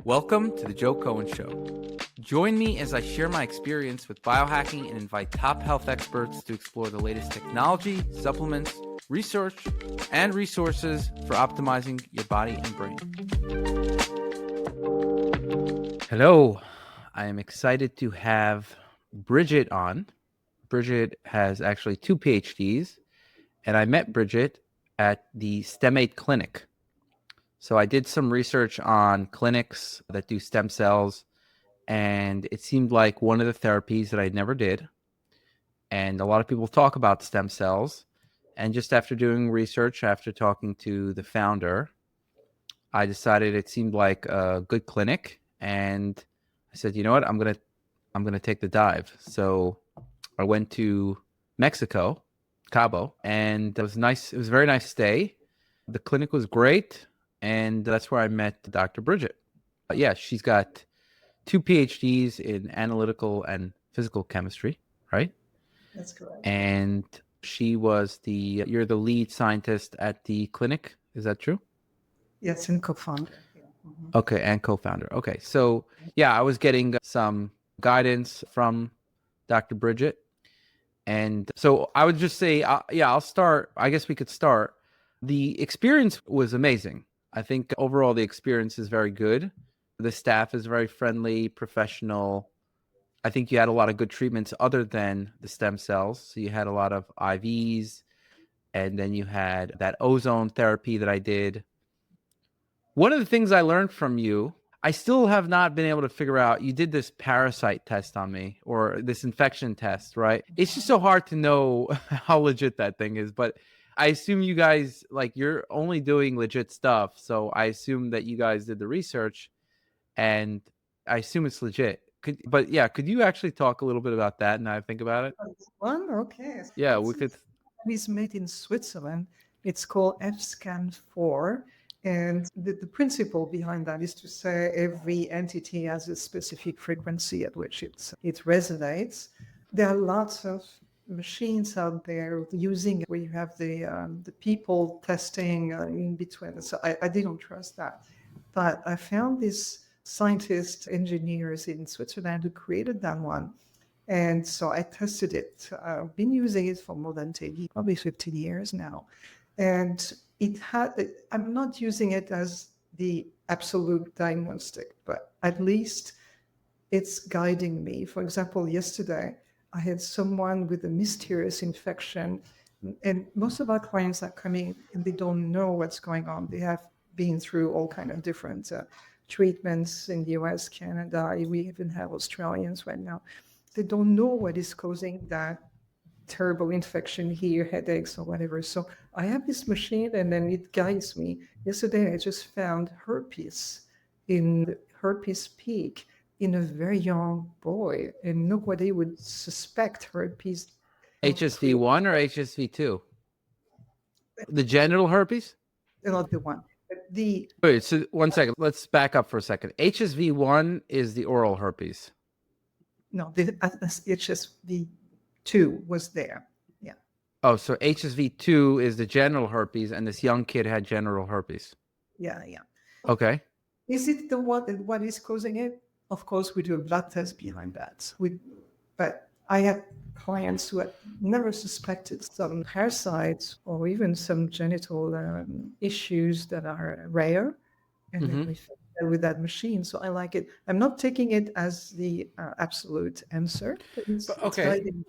Welcome to the Joe Cohen Show. Join me as I share my experience with biohacking and invite top health experts to explore the latest technology, supplements, research, and resources for optimizing your body and brain. Hello, I am excited to have Brigitte on. Brigitte has actually 2 PhDs, and I met Brigitte at the Stemaid Clinic. So I did some research on clinics that do stem cells, and it seemed like one of the therapies that I never did. And a lot of people talk about stem cells. And just after doing research, after talking to the founder, I decided it seemed like a good clinic. And I said, you know what, I'm gonna take the dive. So I went to Mexico, Cabo, and it was nice. It was a very nice stay. The clinic was great. And that's where I met Dr. Brigitte. Yeah, she's got 2 PhDs in analytical and physical chemistry, right? That's correct. And you're the lead scientist at the clinic. Is that true? Yes, and co-founder. Yeah. Mm-hmm. Okay, and co-founder. Okay, so yeah, I was getting some guidance from Dr. Brigitte. And so I would just say, I'll start. I guess we could start. The experience was amazing. I think overall the experience is very good. The staff is very friendly, professional. I think you had a lot of good treatments other than the stem cells. So you had a lot of IVs, and then you had that ozone therapy that I did. One of the things I learned from you, I still have not been able to figure out, you did this parasite test on me, or this infection test, right? It's just so hard to know how legit that thing is, but I assume you guys, like, you're only doing legit stuff. So I assume that you guys did the research, and I assume it's legit. Could you actually talk a little bit about that and how I think about it? One, okay. Yeah, we could. It's made in Switzerland. It's called FSCAN4. And the principle behind that is to say every entity has a specific frequency at which it resonates. There are lots of machines out there using where you have the people testing in between. So I didn't trust that. But I found these scientists, engineers in Switzerland who created that one. And so I tested it. I've been using it for more than 10 years, probably 15 years now. And I'm not using it as the absolute diagnostic, but at least it's guiding me. For example, yesterday, I had someone with a mysterious infection, and most of our clients are coming and they don't know what's going on. They have been through all kind of different treatments in the US, Canada. We even have Australians right now. They don't know what is causing that terrible infection here, headaches or whatever. So I have this machine and then it guides me. Yesterday, I just found herpes peak in a very young boy, and nobody would suspect herpes. HSV1 or HSV2? The genital herpes? Not the one. Wait, so 1 second. Let's back up for a second. HSV1 is the oral herpes. No, the HSV2 was there. Yeah. Oh, so HSV2 is the genital herpes, and this young kid had genital herpes. Yeah. Okay. Is it the one? What is causing it? Of course, we do a blood test behind that. But I have clients who had never suspected some parasites or even some genital issues that are rare, and then we fix that with that machine. So I like it. I'm not taking it as the absolute answer. It's guiding.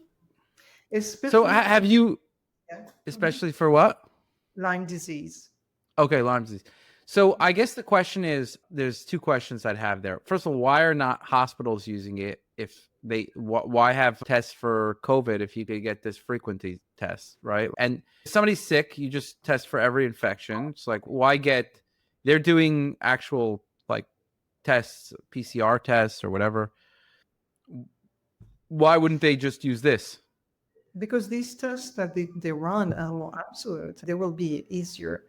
So have you, especially for what? Lyme disease. Okay, Lyme disease. So I guess the question is, there's 2 questions I'd have there. First of all, why are not hospitals using it? Why have tests for COVID if you could get this frequency test, right? And if somebody's sick, you just test for every infection. It's like, they're doing actual like tests, PCR tests or whatever. Why wouldn't they just use this? Because these tests that they run are more absolute. They will be easier.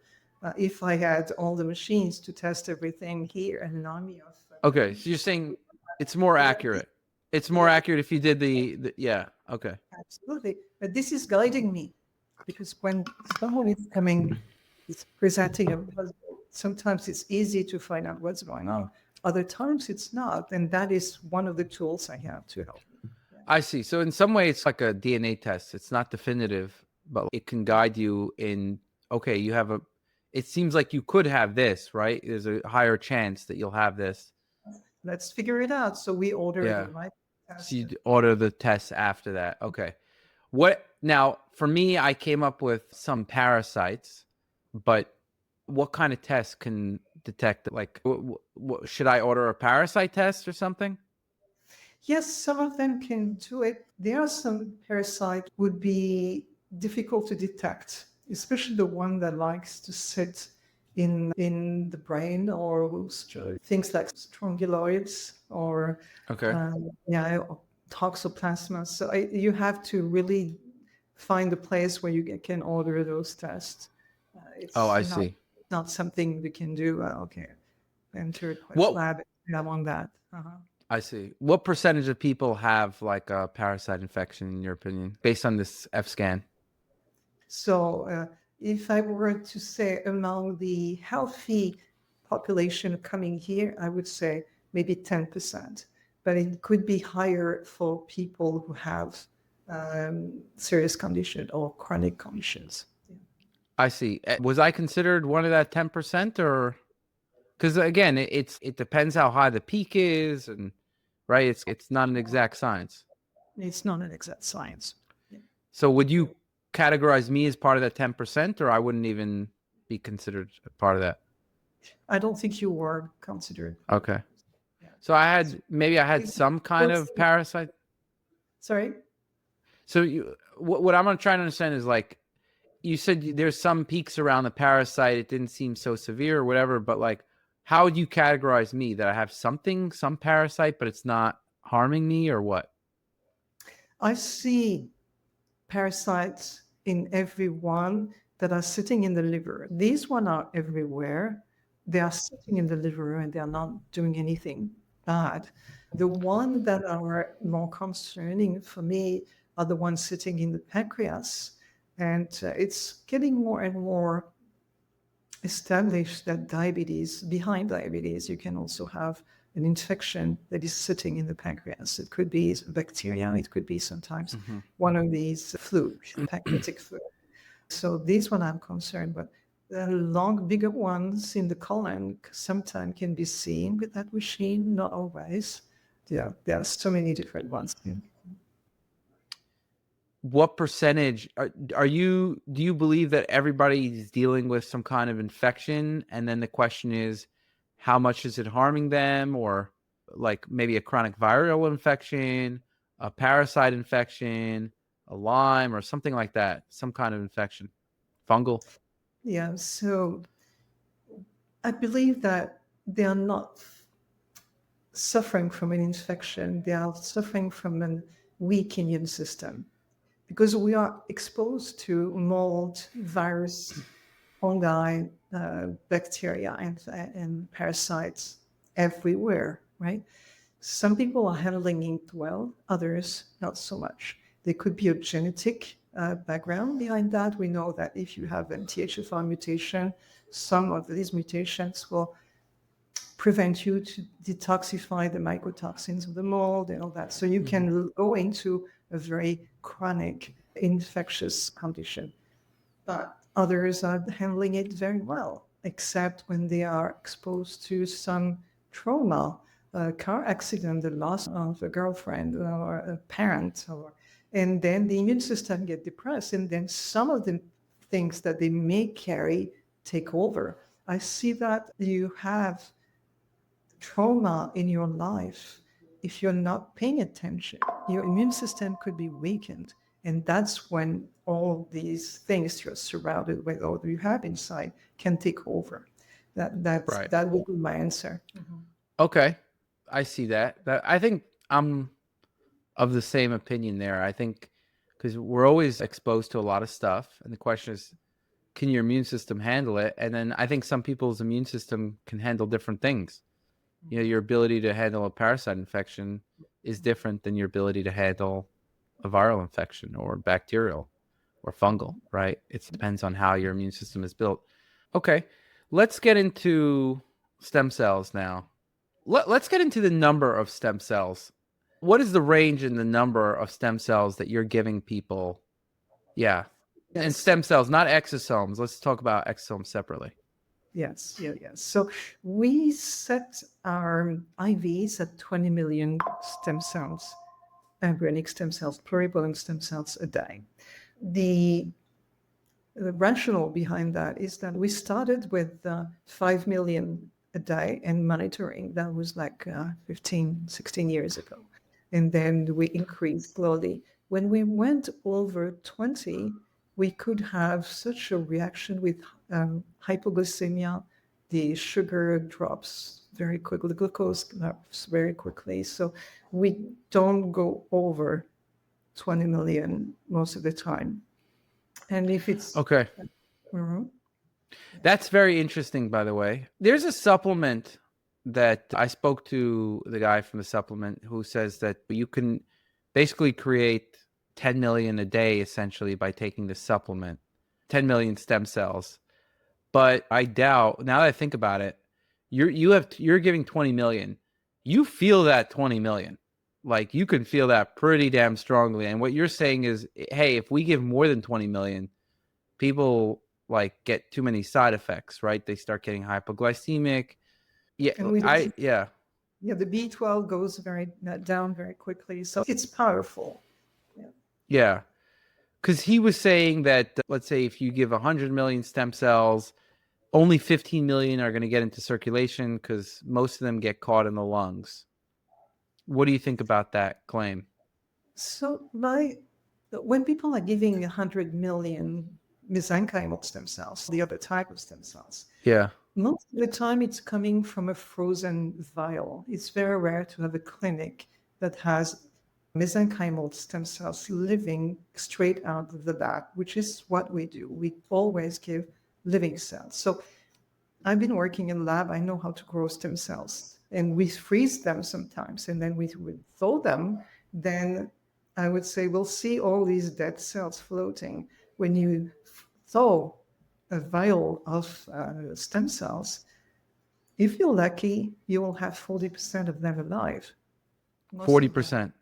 If I had all the machines to test everything here and an army of... Okay, so you're saying it's more accurate. It's more accurate if you did yeah, okay. Absolutely. But this is guiding me, because when someone is coming, is presenting a puzzle, sometimes it's easy to find out what's going on. Other times it's not. And that is one of the tools I have to help. I see. So in some way, it's like a DNA test. It's not definitive, but it can guide you in, okay, you have it seems like you could have this, right? There's a higher chance that you'll have this. Let's figure it out. So we order the Yeah. right So test. you order the tests after that. Okay. Now, for me, I came up with some parasites, but what kind of test can detect, like, should I order a parasite test or something? Yes, some of them can do it. There are some parasites would be difficult to detect, especially the one that likes to sit in the brain, or things like strongyloids or Okay. or toxoplasma. So you have to really find a place where you can order those tests. Oh, It's I see. not something we can do. Okay, enter a What lab. I want that. I see. What percentage of people have like a parasite infection, in your opinion, based on this F scan? So if I were to say among the healthy population coming here, I would say maybe 10%, but it could be higher for people who have serious condition or chronic conditions. I see. Was I considered one of that 10%, or because again, it depends how high the peak is, and right, it's not an exact science. It's not an exact science. So would you categorize me as part of that 10%, or I wouldn't even be considered a part of that? I don't think you were considered. Okay. So I had some kind of parasite. Sorry? So what I'm trying to understand is, like, you said there's some peaks around the parasite. It didn't seem so severe or whatever, but like, how would you categorize me, that I have some parasite, but it's not harming me, or what? I see parasites in everyone that are sitting in the liver. These ones are everywhere. They are sitting in the liver and they are not doing anything bad. The ones that are more concerning for me are the ones sitting in the pancreas. And it's getting more and more established that behind diabetes, you can also have an infection that is sitting in the pancreas. It could be bacteria, it could be sometimes one of these flu, pancreatic flu. So these one I'm concerned, but the long, bigger ones in the colon sometimes can be seen with that machine, not always. Yeah, there are so many different ones. What percentage do you believe that everybody is dealing with some kind of infection, and then the question is, how much is it harming them, or like maybe a chronic viral infection, a parasite infection, a Lyme, or something like that, some kind of infection, fungal? Yeah, so I believe that they are not suffering from an infection, they are suffering from a weak immune system because we are exposed to mold, virus, fungi, bacteria, and parasites everywhere, right? Some people are handling it well, others not so much. There could be a genetic background behind that. We know that if you have an THFR mutation, some of these mutations will prevent you to detoxify the mycotoxins of the mold and all that. So you can go into a very chronic infectious condition. But others are handling it very well, except when they are exposed to some trauma, a car accident, the loss of a girlfriend or a parent, and then the immune system get depressed, and then some of the things that they may carry take over. I see that you have trauma in your life. If you're not paying attention, your immune system could be weakened. And that's when all these things you're surrounded with or you have inside can take over. Right. That would be my answer. Okay, I see that. I think I'm of the same opinion there. I think because we're always exposed to a lot of stuff, and the question is, can your immune system handle it? And then I think some people's immune system can handle different things. You know, your ability to handle a parasite infection is different than your ability to handle a viral infection or bacterial or fungal, right? It depends on how your immune system is built. Okay, let's get into stem cells now. let's get into the number of stem cells. What is the range in the number of stem cells that you're giving people? Yeah. And Yes. stem cells, not exosomes. Let's talk about exosomes separately. Yes. So we set our IVs at 20 million stem cells, embryonic stem cells, pluripotent stem cells a day. The rationale behind that is that we started with 5 million a day and monitoring. That was like 15, 16 years ago. And then we increased slowly. When we went over 20, we could have such a reaction with hypoglycemia. The sugar drops very quickly, the glucose drops very quickly. So we don't go over 20 million most of the time. And if it's Okay. Mhm. That's very interesting, by the way. There's a supplement that I spoke to the guy from the supplement who says that you can basically create 10 million a day essentially by taking the supplement, 10 million stem cells. But I doubt, now that I think about it, you're giving 20 million. You feel that 20 million. Like you can feel that pretty damn strongly. And what you're saying is, hey, if we give more than 20 million, people like get too many side effects, right? They start getting hypoglycemic. Yeah, And we yeah. the B12 goes very down very quickly. So it's powerful. Yeah. Because he was saying that, let's say if you give 100 million stem cells, only 15 million are going to get into circulation because most of them get caught in the lungs. What do you think about that claim? So when people are giving 100 million mesenchymal stem cells, the other type of stem cells, Yeah. most of the time it's coming from a frozen vial. It's very rare to have a clinic that has mesenchymal stem cells living straight out of the back, which is what we do. We always give living cells. So I've been working in lab. I know how to grow stem cells, and we freeze them sometimes, and then we thaw them. Then I would say we'll see all these dead cells floating. When you thaw a vial of stem cells, if you're lucky, you will have 40% of them alive. Most of them, 40%.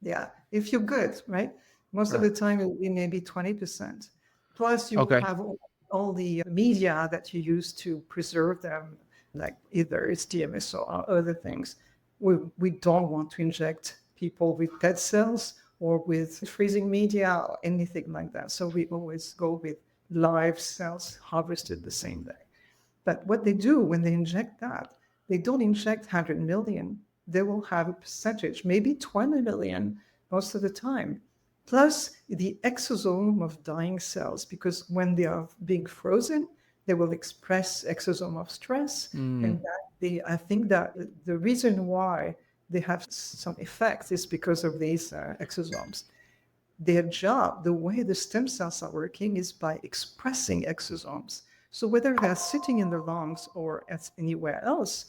yeah. If you're good, right? Most of the time, it will be maybe 20%. Plus, you will Okay. have all the media that you use to preserve them, like either it's DMSO or other things. We don't want to inject people with dead cells or with freezing media or anything like that. So we always go with live cells harvested the same day. But what they do when they inject that, they don't inject 100 million. They will have a percentage, maybe 20 million most of the time, plus the exosome of dying cells, because when they are being frozen, they will express exosome of stress. And I think that the reason why they have some effects is because of these exosomes. Their job, the way the stem cells are working, is by expressing exosomes. So whether they're sitting in the lungs or anywhere else,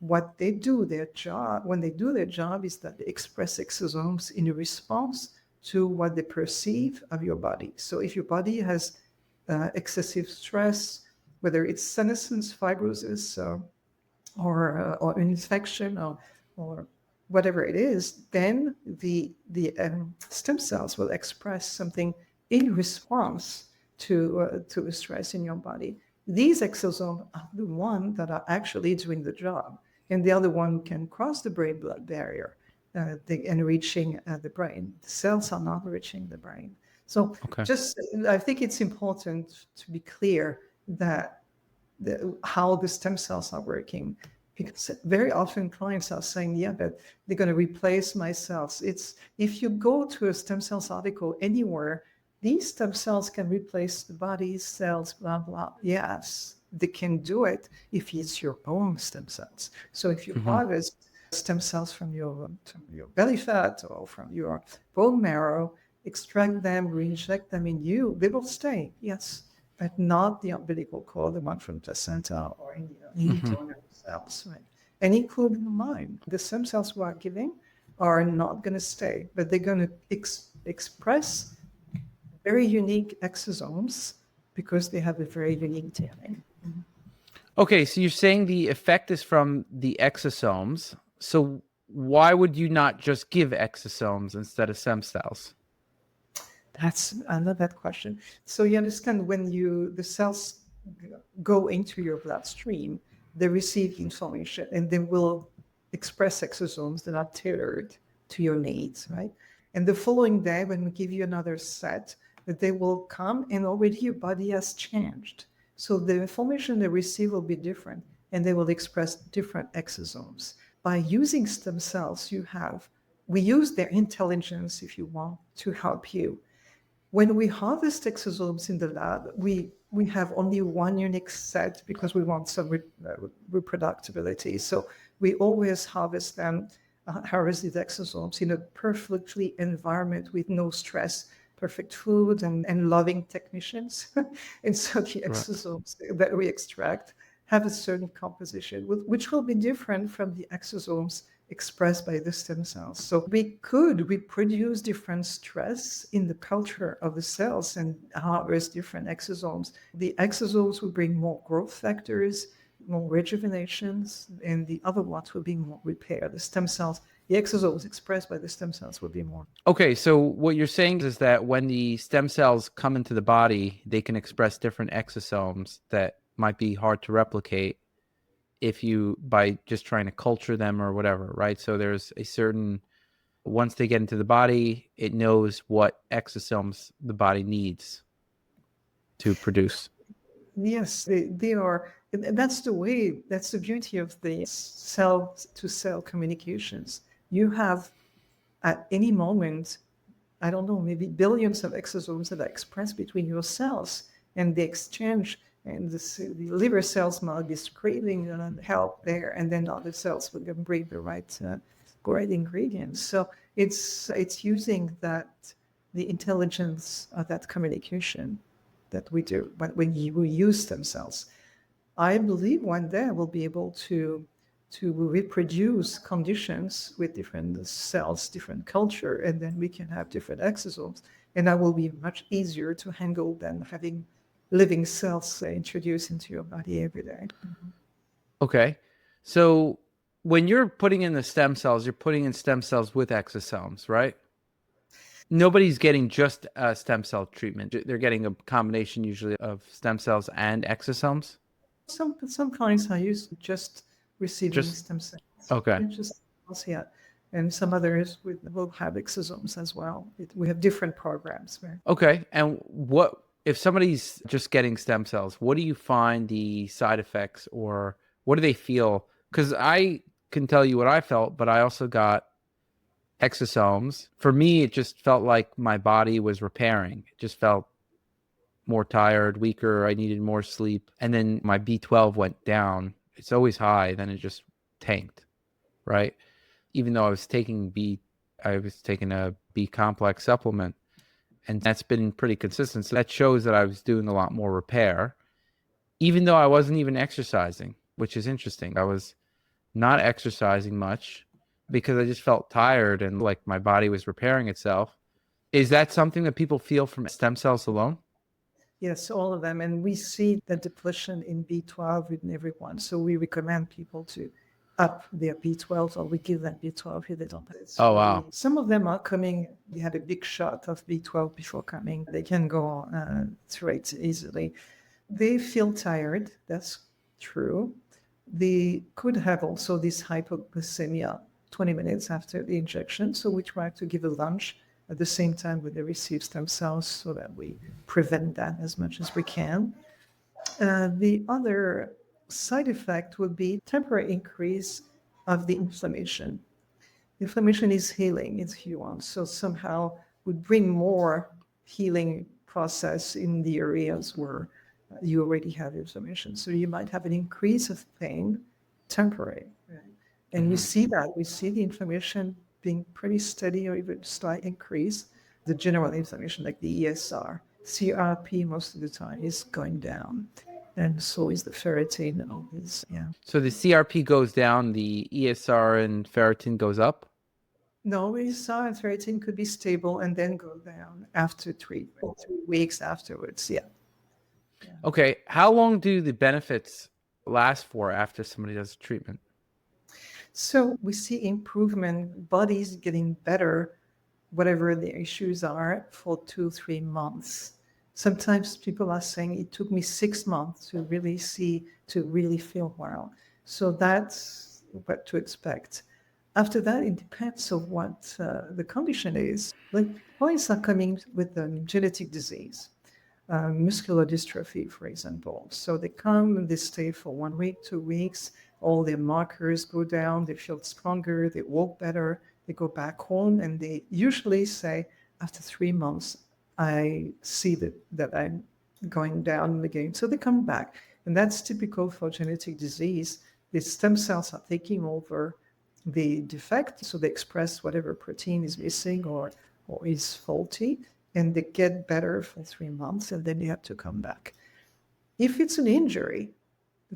what they do, their job, when they do their job, is that they express exosomes in response to what they perceive of your body. So if your body has excessive stress, whether it's senescence, fibrosis, or an infection, or whatever it is, then the stem cells will express something in response to the stress in your body. These exosomes are the ones that are actually doing the job, and the other one can cross the brain-blood barrier and reaching the brain. The cells are not reaching the brain. So Okay. I think it's important to be clear that how the stem cells are working, because very often clients are saying, yeah, but they're going to replace my cells. It's if you go to a stem cells article anywhere, these stem cells can replace the body's cells, blah blah. Yes, they can do it if it's your own stem cells. So if you harvest stem cells from your belly fat or from your bone marrow, extract them, re-inject them in you, they will stay, yes, but not the umbilical cord, the one from placenta or any donor cells, right? And including mine. The stem cells we are giving are not going to stay, but they're going to express very unique exosomes because they have a very unique DNA. Okay, so you're saying the effect is from the exosomes. So why would you not just give exosomes instead of stem cells? I love that question. So you understand when the cells go into your bloodstream, they receive information and they will express exosomes that are tailored to your needs, right? And the following day, when we give you another set, that they will come and already your body has changed. So the information they receive will be different and they will express different exosomes. By using stem cells, we use their intelligence, if you want, to help you. When we harvest exosomes in the lab, we have only one unique set because we want some reproducibility. So we always harvest these exosomes in a perfectly environment with no stress, perfect food and loving technicians. And so the Right. exosomes that we extract have a certain composition, which will be different from the exosomes expressed by the stem cells. So we could reproduce different stress in the culture of the cells and harvest different exosomes. The exosomes will bring more growth factors, more rejuvenations, and the other ones will be more repair. The stem cells, the exosomes expressed by the stem cells will be more. Okay, so what you're saying is that when the stem cells come into the body, they can express different exosomes that might be hard to replicate if you by just trying to culture them or whatever, right? So there's a certain once they get into the body, it knows what exosomes the body needs to produce. Yes, they are. And that's that's the beauty of the cell to cell communications. You have at any moment, I don't know, maybe billions of exosomes that are expressed between your cells and they exchange. And the liver cells might be screaming help there, and then other cells will bring the right ingredients. So it's using the intelligence of that communication that we do when we use stem cells. I believe one day we'll be able to reproduce conditions with different cells, different culture, and then we can have different exosomes. And that will be much easier to handle than having living cells introduced into your body every day. Okay. So when you're putting in the stem cells, you're putting in stem cells with exosomes, right? Nobody's getting just a stem cell treatment. They're getting a combination usually of stem cells and exosomes. Some clients are used to just receiving Just stem cells. okay. Just yeah. And some others will have exosomes as well. We have different programs. Right? Okay. And what if somebody's just getting stem cells, what do you find the side effects or what do they feel? Because I can tell you what I felt, but I also got exosomes. For me, it just felt like my body was repairing. It just felt more tired, weaker. I needed more sleep. And then my B12 went down. It's always high. Then it just tanked, right? Even though I was taking a B complex supplement and that's been pretty consistent. So that shows that I was doing a lot more repair, even though I wasn't even exercising, which is interesting. I was not exercising much because I just felt tired and like my body was repairing itself. Is that something that people feel from stem cells alone? Yes, all of them. And we see the depletion in B12 in everyone. So we recommend people to up their B12 or we give them B12 if they don't have it. Oh, wow. Some of them are coming, they had a big shot of B12 before coming. They can go through it easily. They feel tired. That's true. They could have also this hypoglycemia 20 minutes after the injection. So we try to give a lunch at the same time when they receive stem cells so that we prevent that as much as we can. The other side effect would be temporary increase of the inflammation. Inflammation is healing, if you want. So somehow would bring more healing process in the areas where you already have inflammation. So you might have an increase of pain, temporary. Right? And we see the inflammation being pretty steady or even slight increase. The general inflammation, like the ESR, CRP most of the time is going down. And so is the ferritin. Always, yeah. So the CRP goes down, the ESR and ferritin goes up? No, ESR and ferritin could be stable and then go down after treatment, 3 weeks afterwards. Yeah. Okay. How long do the benefits last for after somebody does treatment? So we see improvement, bodies getting better, whatever the issues are, for 2-3 months. Sometimes people are saying it took me 6 months to really feel well. So that's what to expect. After that, it depends on what the condition is. Like clients are coming with a genetic disease, muscular dystrophy, for example. So they come and they stay for 1 week, 2 weeks. All their markers go down. They feel stronger. They walk better. They go back home, and they usually say, after 3 months, I see that I'm going down again. So they come back, and that's typical for genetic disease. The stem cells are taking over the defect, so they express whatever protein is missing or is faulty, and they get better for 3 months, and then they have to come back. If it's an injury,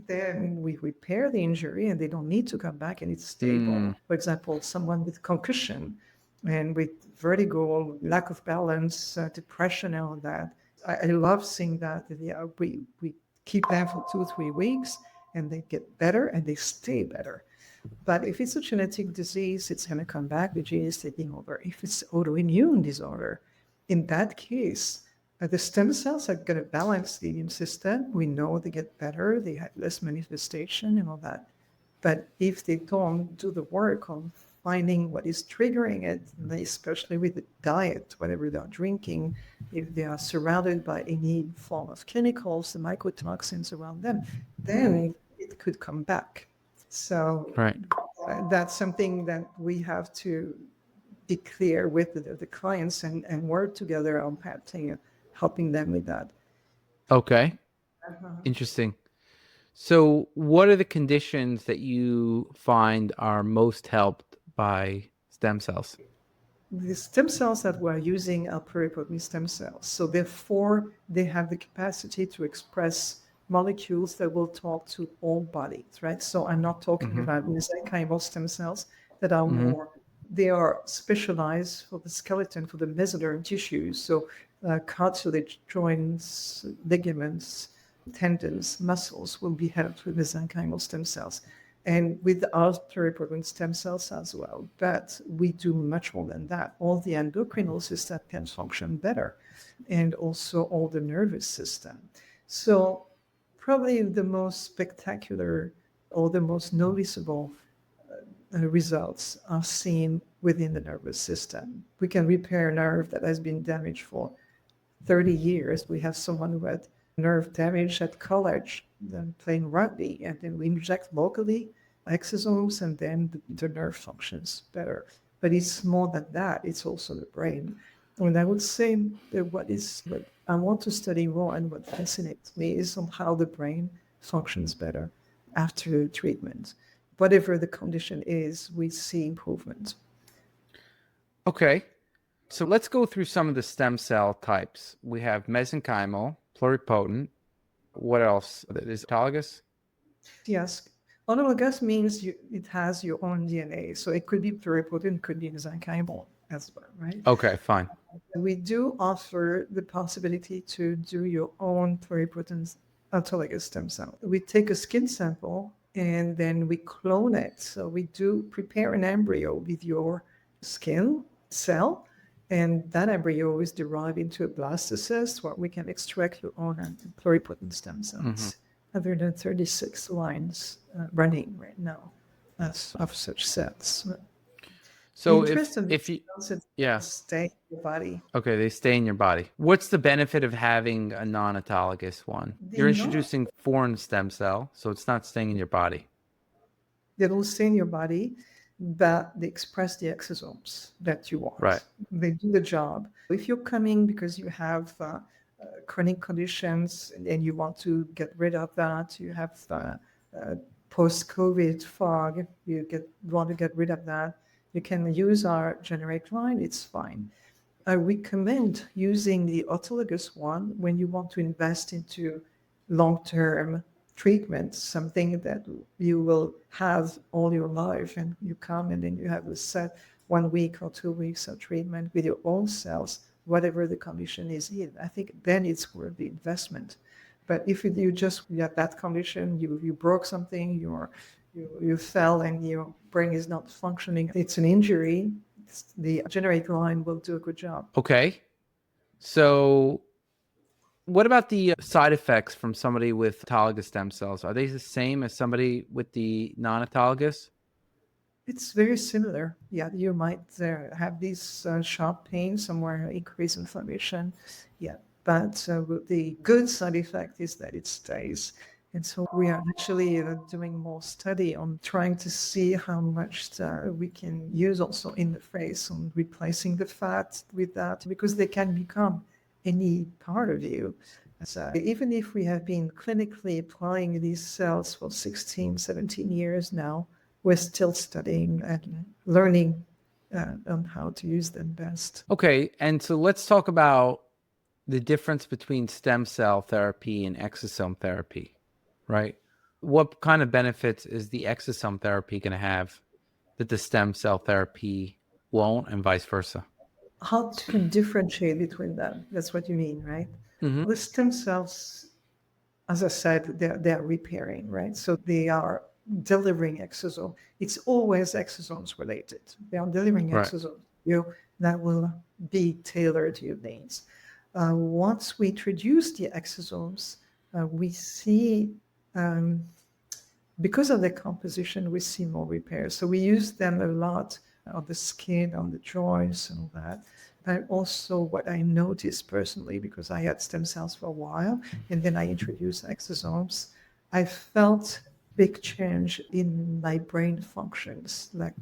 then we repair the injury and they don't need to come back and it's stable. For example, someone with concussion and with vertigo, lack of balance, depression, and all that. I love seeing that. Yeah, we keep them for 2-3 weeks and they get better and they stay better. But if it's a genetic disease, it's going to come back. The gene is taking over. If it's autoimmune disorder, in that case, the stem cells are going to balance the immune system. We know they get better. They have less manifestation and all that. But if they don't do the work on finding what is triggering it, especially with the diet, whatever they're drinking, if they are surrounded by any form of chemicals, the mycotoxins around them, then it could come back. So Right. that's something that we have to be clear with the clients and work together on helping them with that. Okay. Interesting. So what are the conditions that you find are most helped by stem cells? The stem cells that we're using are pluripotent stem cells. So therefore, they have the capacity to express molecules that will talk to all bodies, right? So I'm not talking about mesenchymal stem cells that are more, they are specialized for the skeleton, for the mesoderm tissues. So cartilage, joints, ligaments, tendons, muscles will be helped with mesenchymal stem cells. And with our pluripotent stem cells as well. But we do much more than that. All the endocrinal system can function better, and also all the nervous system. So probably the most spectacular or the most noticeable results are seen within the nervous system. We can repair a nerve that has been damaged for 30 years. We have someone who had nerve damage at college, then playing rugby, and then we inject locally exosomes, and then the nerve functions better. But it's more than that. It's also the brain. And I would say that what I want to study more and what fascinates me is on how the brain functions better after treatment. Whatever the condition is, we see improvement. Okay. So let's go through some of the stem cell types. We have mesenchymal, pluripotent. What else? Is autologous? Yes. Autologous means it has your own DNA. So it could be pluripotent, could be mesenchymal as well, right? Okay, fine. We do offer the possibility to do your own pluripotent autologous stem cell. We take a skin sample and then we clone it. So we do prepare an embryo with your skin cell, and that embryo is derived into a blastocyst where we can extract your own pluripotent stem cells. Other than 36 lines running right now of such cells. So if you stay in your body. Okay, they stay in your body. What's the benefit of having a non-autologous one? You're introducing foreign stem cell, so it's not staying in your body. They don't stay in your body, but they express the exosomes that you want. Right. They do the job. If you're coming because you have chronic conditions and you want to get rid of that, you have post-COVID fog, want to get rid of that, you can use our generic line, it's fine. I recommend using the autologous one when you want to invest into long-term treatment, something that you will have all your life, and you come and then you have a set 1 week or 2 weeks of treatment with your own cells, whatever the condition is in. I think then it's worth the investment. But if you just get that condition, you broke something, you fell and your brain is not functioning, it's an injury, the regenerative line will do a good job. Okay. So what about the side effects from somebody with autologous stem cells? Are they the same as somebody with the non-autologous? It's very similar. Yeah, you might have these sharp pains, somewhere increased inflammation. Yeah, but the good side effect is that it stays. And so we are actually doing more study on trying to see how much we can use also in the face on replacing the fat with that, because they can become any part of you. So even if we have been clinically applying these cells for 16, 17 years now, we're still studying and learning on how to use them best. Okay. And so let's talk about the difference between stem cell therapy and exosome therapy, right? What kind of benefits is the exosome therapy going to have that the stem cell therapy won't, and vice versa? How to differentiate between them? That's what you mean, right? Mm-hmm. The stem cells, as I said, they're repairing, right? So they are delivering exosome. It's always exosomes related. They are delivering Right. exosomes you that will be tailored to your needs. Once we introduce the exosomes, we see, because of their composition, we see more repairs. So we use them a lot on the skin, on the joints, and all that. But also, what I noticed personally, because I had stem cells for a while, and then I introduced exosomes, I felt big change in my brain functions, like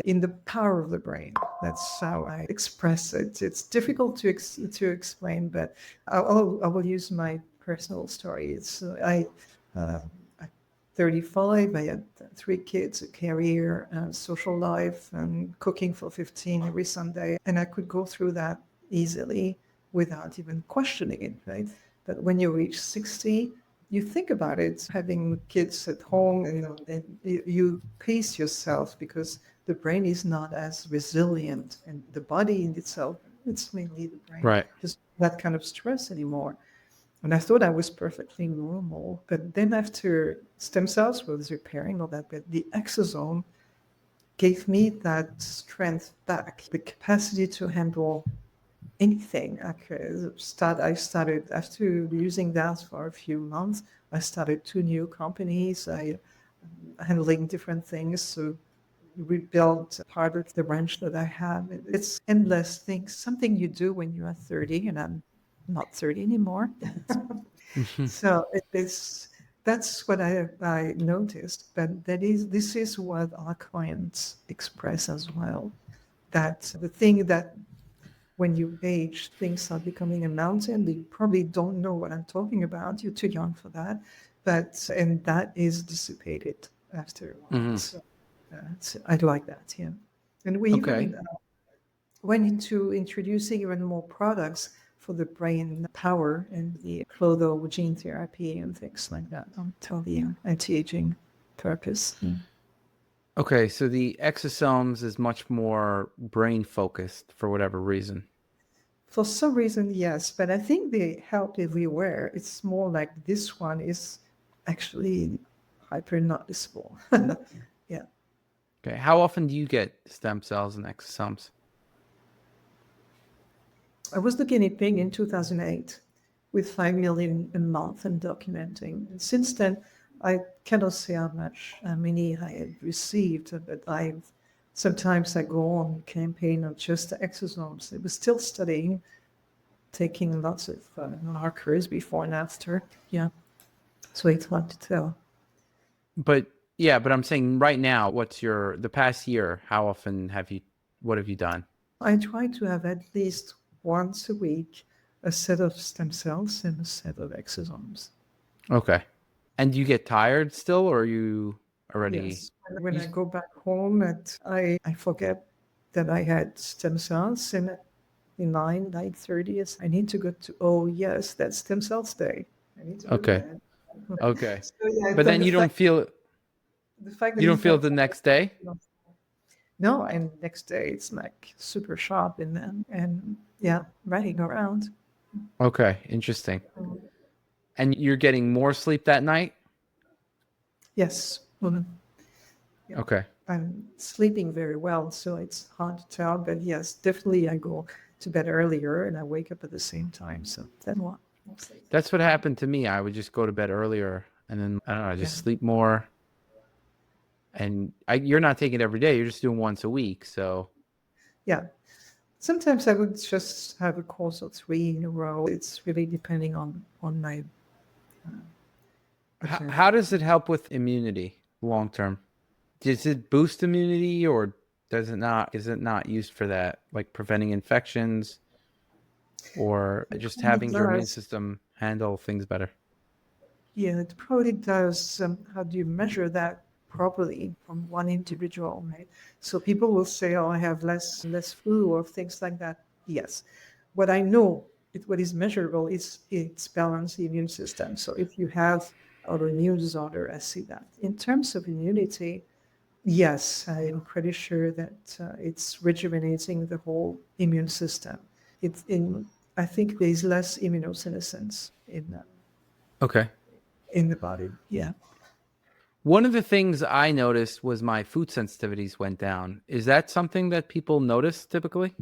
in the power of the brain. That's how I express it. It's difficult to explain, but I will use my personal story. It's uh, 35. I had 3 kids, a career, social life, and cooking for 15 every Sunday. And I could go through that easily without even questioning it, right? But when you reach 60, you think about it, having kids at home, and you pace yourself because the brain is not as resilient, and the body in itself, it's mainly the brain, Right. just that kind of stress anymore. And I thought I was perfectly normal. But then after stem cells was repairing all that, but the exosome gave me that strength back, the capacity to handle anything. I started, after using that for a few months, I started 2 new companies, handling different things. So rebuild part of the ranch that I have. It's endless things, something you do when you are 30, and I'm not 30 anymore. So that's what I noticed. But this is what our clients express as well. That the thing that when you age, things are becoming a mountain. They probably don't know what I'm talking about. You're too young for that. And that is dissipated after a while. Mm-hmm. So I like that, yeah. And we Okay. even went into introducing even more products for the brain power and the clotho gene therapy and things like that until the anti-aging purpose. Okay. So the exosomes is much more brain focused for whatever reason. For some reason, yes, but I think they help everywhere. It's more like this one is actually hyper noticeable. Yeah. Okay. How often do you get stem cells and exosomes? I was the guinea pig in 2008 with 5 million a month and documenting. And since then, I cannot say how many I had received, but sometimes I go on campaign of just the exosomes. It was still studying, taking lots of markers before and after. Yeah. So it's hard to tell. But yeah, but I'm saying right now, what's the past year? How often what have you done? I try to have at least once a week a set of stem cells and a set of exosomes. Okay. And do you get tired still, or are you already? Yes. When You, I go back home, I forget that I had stem cells, and at 9:30, I need to go to, oh, yes, that's stem cells day. I need to go to okay. bed. Okay. So, yeah, But but then the fact that you don't it's feel not. the next day? No, and next day it's like super sharp and yeah, running around. Okay, interesting. And you're getting more sleep that night? Yes. Yeah. Okay. I'm sleeping very well, so it's hard to tell. But yes, definitely I go to bed earlier and I wake up at the same time. So then what? That's what happened to me. I would just go to bed earlier and then, I don't know, I Yeah. just sleep more. And you're not taking it every day. You're just doing once a week. So, Yeah. Sometimes I would just have a course of 3 in a row. It's really depending on my agenda. how does it help with immunity long term? Does it boost immunity or does it not? Is it not used for that, like preventing infections or just It having your immune does. system handle things better? Yeah, it probably does. How do you measure that properly from one individual, right? So people will say, "Oh, I have less flu" or things like that. Yes, what I know, what is measurable is it's balanced immune system. So if you have autoimmune disorder, I see that. In terms of immunity, yes, I'm pretty sure that it's rejuvenating the whole immune system. It's in. I think there is less immunosenescence Okay. in the body. Yeah. One of the things I noticed was my food sensitivities went down. Is that something that people notice typically?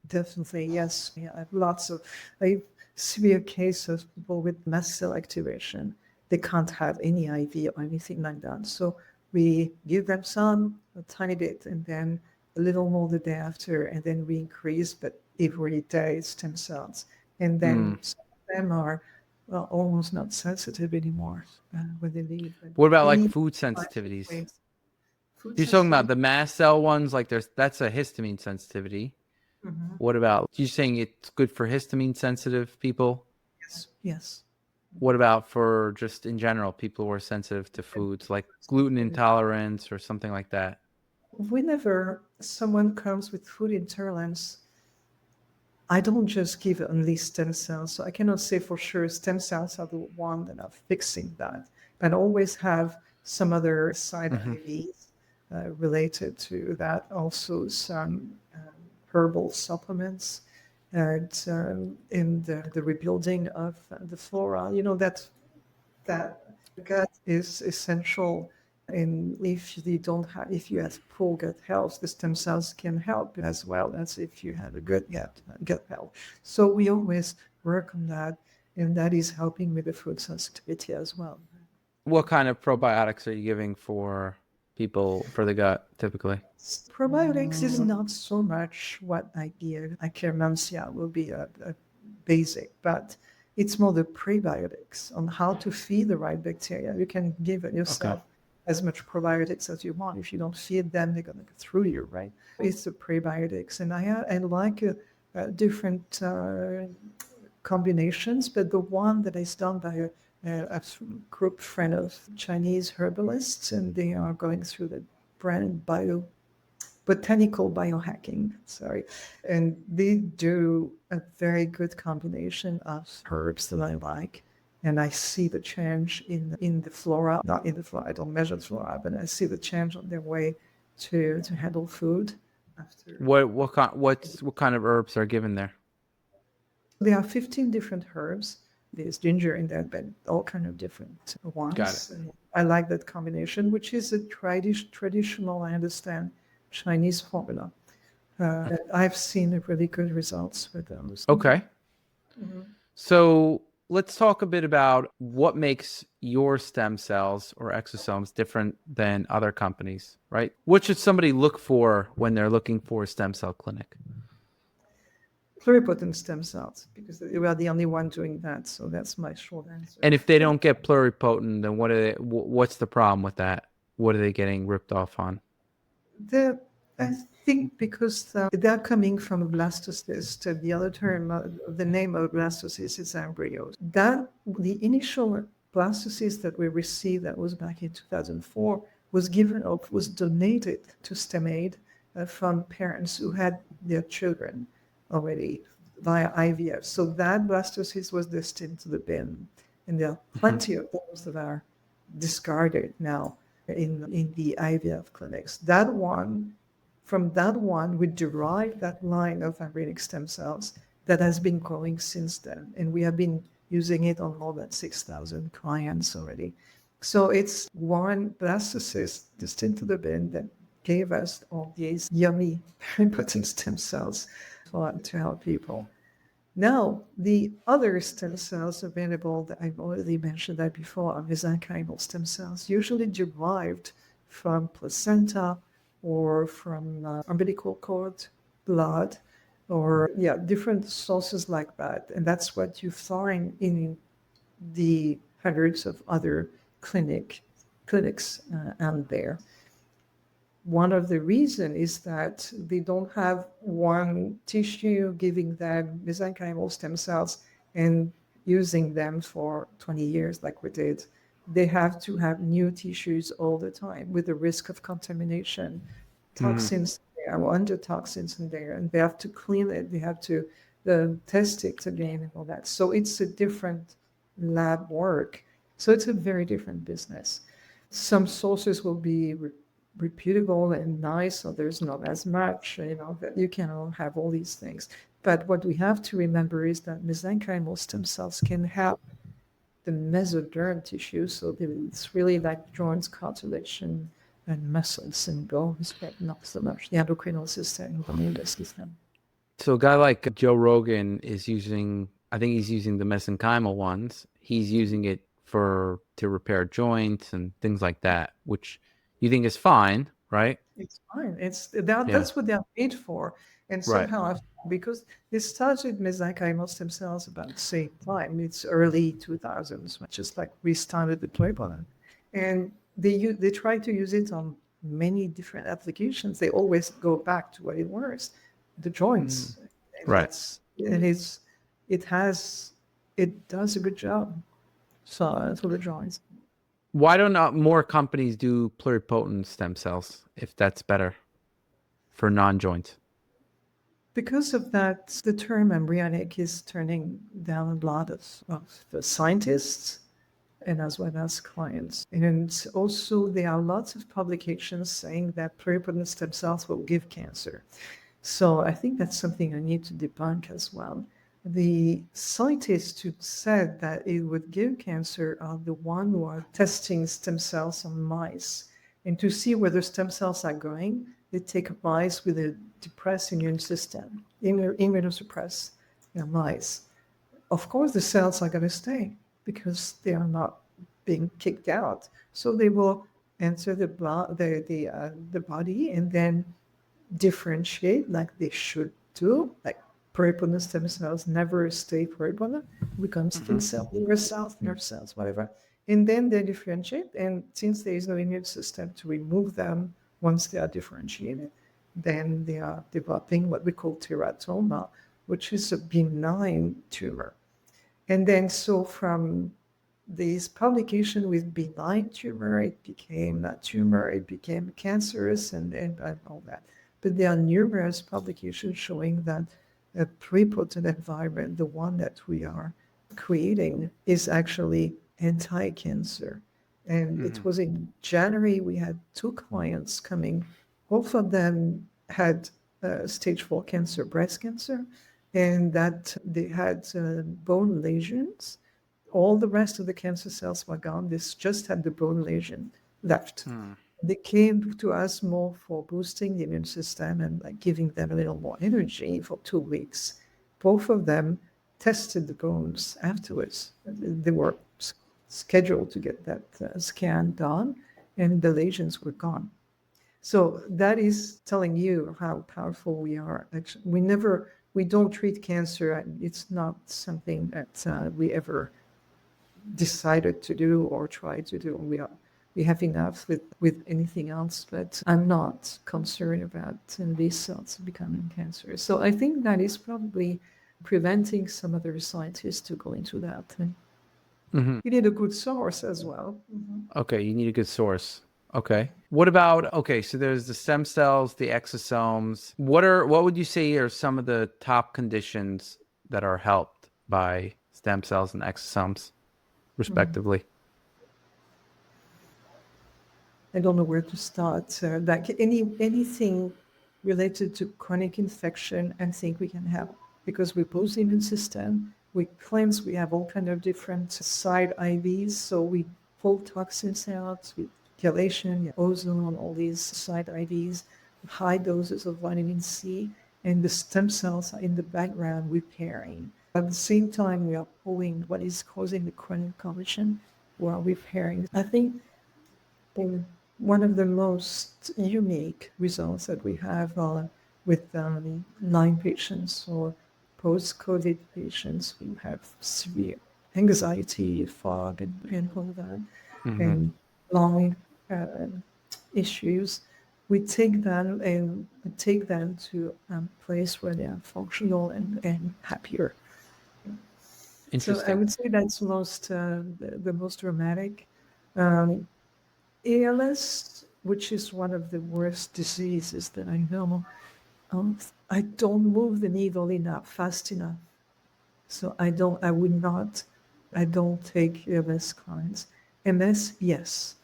Definitely, yes. Yeah, I have lots of I severe case of people with mast cell activation. They can't have any IV or anything like that. So we give them some, a tiny bit, and then a little more the day after, and then we increase, but every day stem cells. And then Mm. some of them are well, almost not sensitive anymore when they leave. But What about like any food types of sensitivities? ways. Food You're talking about sensitivity. the mast cell ones, like that's a histamine sensitivity. Mhm. What about you saying it's good for histamine sensitive people? Yes, yes. What about for just in general, people who are sensitive to foods like gluten intolerance or something like that? Whenever someone comes with food intolerance, I don't just give only stem cells. So I cannot say for sure stem cells are the one that are fixing that. But I always have some other side Hmm. IVs related to that. Also some herbal supplements and in the rebuilding of the flora. You know that gut is essential. And if you don't have, if you have poor gut health, the stem cells can help as well as if you have a good gut health. So we always work on that, and that is helping with the food sensitivity as well. What kind of probiotics are you giving for people for the gut typically? Probiotics is not so much what I give. Akkermansia will be a basic, but it's more the prebiotics on how to feed the right bacteria. You can give it Okay. yourself as much probiotics as you want. If you don't feed them, they're going to go through you, right? It's the prebiotics, and I like different combinations, but the one that is done by a group friend of Chinese herbalists, and they are going through the brand botanical biohacking, sorry. And they do a very good combination of herbs that I like. And I see the change in the flora, not in the flora, I don't measure the flora, but I see the change on their way to handle food after. What kind of herbs are given there? There are 15 different herbs. There's ginger in there, but all kind of different Got it. ones. And I like that combination, which is a traditional, I understand, Chinese formula. I've seen really good results with those. Okay. Mhm. So let's talk a bit about what makes your stem cells or exosomes different than other companies, right? What should somebody look for when they're looking for a stem cell clinic? Pluripotent stem cells, because we are the only one doing that. So that's my short answer. And if they don't get pluripotent, then what's the problem with that? What are they getting ripped off on? The, I think because they're coming from a blastocyst. The other term, the name of blastocyst is embryos. That the initial blastocyst that we received, that was back in 2004, was given up, was donated to Stemaid from parents who had their children already via IVF. So that blastocyst was destined to the bin, and there are Mhm. plenty of those that are discarded now in the IVF clinics. That one, from that one, we derived that line of embryonic stem cells that has been growing since then. And we have been using it on more than 6,000 clients already. So it's one blastocyst destined to the bin that gave us all these yummy, pluripotent stem cells to help people. Now, the other stem cells available that I've already mentioned that before are mesenchymal stem cells, usually derived from placenta or from umbilical cord, blood, or different sources like that. And that's what you find in the hundreds of other clinics out there. One of the reasons is that they don't have one tissue giving them mesenchymal stem cells and using them for 20 years like we did. They have to have new tissues all the time with the risk of contamination, toxins there, or endotoxins in there, and they have to clean it. They have to test it again and all that. So it's a different lab work. So it's a very different business. Some sources will be reputable and nice, others not as much, that you can have all these things. But what we have to remember is that mesenchymal stem cells can help the mesoderm tissue, so it's really like joints, cartilage, and muscles and bones, but not so much the endocrinal system, the immune system. So a guy like Joe Rogan is using, I think he's using the mesenchymal ones. He's using it to repair joints and things like that, which you think is fine, right? It's fine. That's what they're made for. And Right. somehow, because they started mesenchymal stem cells about the same time, it's early 2000s, just like we started the pluripotent. And they try to use it on many different applications. They always go back to what it was, the joints. And Right. it does a good job. So for the joints. Why don't more companies do pluripotent stem cells if that's better for non-joints? Because of that, the term embryonic is turning down a lot of the scientists and as well as clients. And also there are lots of publications saying that pluripotent stem cells will give cancer. So I think that's something I need to debunk as well. The scientists who said that it would give cancer are the ones who are testing stem cells on mice. And to see whether stem cells are growing, they take mice with a depressed immune system, immunosuppressed mice. Of course, the cells are going to stay because they are not being kicked out. So they will enter the body and then differentiate like they should do. Like pluripotent stem cells never stay pluripotent, become stem cells, liver cells, nerve cells, whatever. And then they differentiate. And since there is no immune system to remove them once they are differentiated, then they are developing what we call teratoma, which is a benign tumor. And then so from this publication with benign tumor, it became that tumor, it became cancerous and all that. But there are numerous publications showing that a pluripotent environment, the one that we are creating, is actually anti-cancer. And it was in January, we had 2 clients coming. Both of them had stage 4 cancer, breast cancer, and that they had bone lesions. All the rest of the cancer cells were gone. This just had the bone lesion left. They came to us more for boosting the immune system and like giving them a little more energy for 2 weeks. Both of them tested the bones afterwards. They were scheduled to get that scan done, and the lesions were gone. So that is telling you how powerful we are. Actually, we don't treat cancer. It's not something that we ever decided to do or try to do. We have enough with anything else, but I'm not concerned about these cells becoming cancer. So I think that is probably preventing some other scientists to go into that. You need a good source as well. Okay, you need a good source. Okay. What about, so there's the stem cells, the exosomes. What would you say are some of the top conditions that are helped by stem cells and exosomes, respectively? I don't know where to start. Like anything related to chronic infection, I think we can help because we boost the immune system. we cleanse. We have all kind of different side IVs. So we pull toxins out with chelation, ozone, all these side IVs, high doses of vitamin C, and the stem cells are in the background repairing. At the same time, we are pulling what is causing the chronic condition while repairing. I think one of the most unique results that we have with 9 patients or post-COVID patients who have severe anxiety, fog, and all that, and lung issues. We take them to a place where they are functional and happier. So I Interesting. would say that's the most dramatic. Um, ALS, which is one of the worst diseases that I know, I don't move the needle enough, fast enough. So I don't take ALS clients. MS, yes,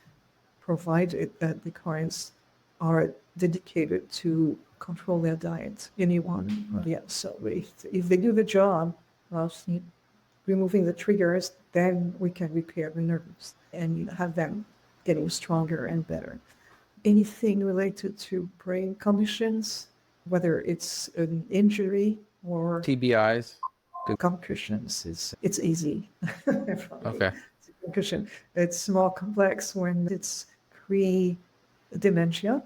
provided that the clients are dedicated to control their diet. Anyone, yeah. So if they do the job, well, removing the triggers, then we can repair the nerves and have them getting stronger and better. Anything related to brain conditions, whether it's an injury or TBIs. Good. concussions, it's easy. Okay. Concussion. It's more complex when it's pre-dementia,